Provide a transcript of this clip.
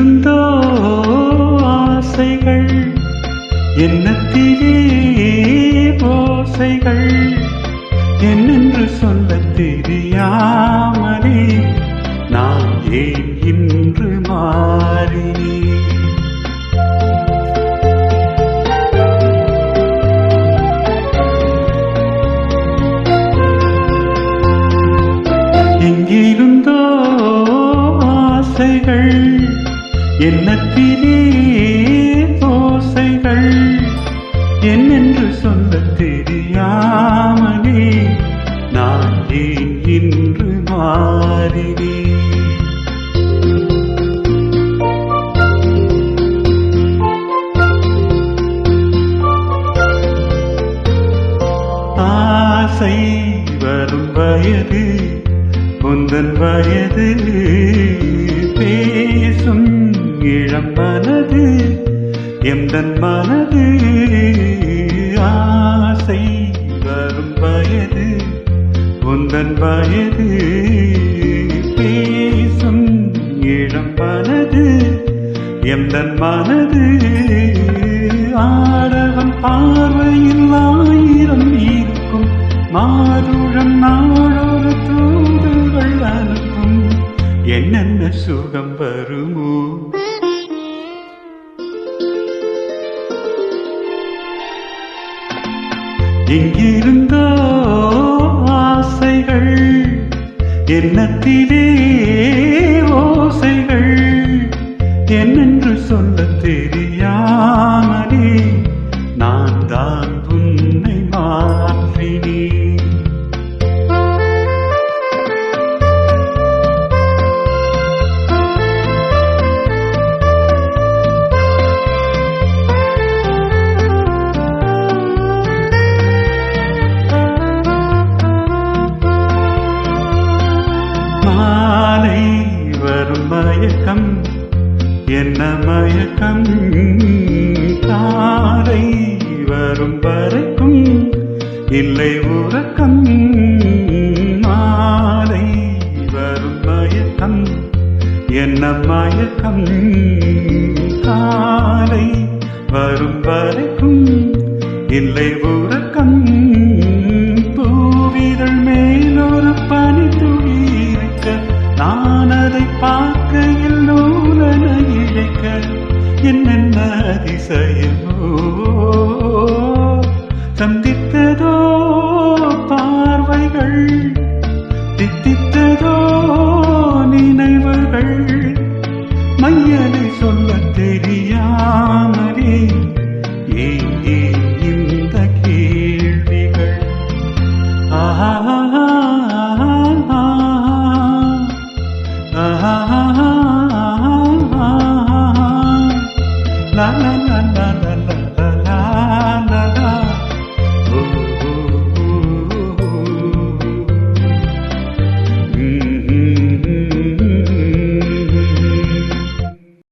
எங்கிருந்தோ ஆசைகள் எண்ணத்திலே ஓசைகள் என்னென்று சொல்லத் தெரியாமலே நான் ஏன் இன்று மாறினேன். எங்கிருந்தோ ஆசைகள் எண்ணத்திலே ஓசைகள் என்னென்று சொல்லத் தெரியாமலே நான் ஏன் இன்று மாறினேன். ஆசை வரும் வயது உந்தன் வயது பேசும் இளம் மனது எந்தன் மனது. ஆசை வரும் வயது உந்தன் வயது பேசும் இளம் மனது எந்தன் மனது. ஆடவன் பார்வையில் ஆயிரம் இருக்கும் மாதுளம் நாளொரு தூதுகள் அனுப்பும் என்னென்ன சுகம் வருமோ. எங்கிருந்தோ ஆசைகள் எண்ணத்திலே ஓசைகள் என்னென்று சொல்லத் தெரியாமலே நான் தான் உன்னை மாற்றினேன். மாலை வரும் மயக்கம் என்ன மயக்கம் காலை வரும் வரைக்கும் இல்லை உறக்கம். மாலை வரும் மயக்கம் என்ன மயக்கம் காலை வரும் வரைக்கும் இல்லை உறக்கம். பூவிதழ் மேலொரு பனி துளி இருக்க நான் அதை பார்க்கையில் நூலன இழைக்க என்னென்ன அதிசயமோ.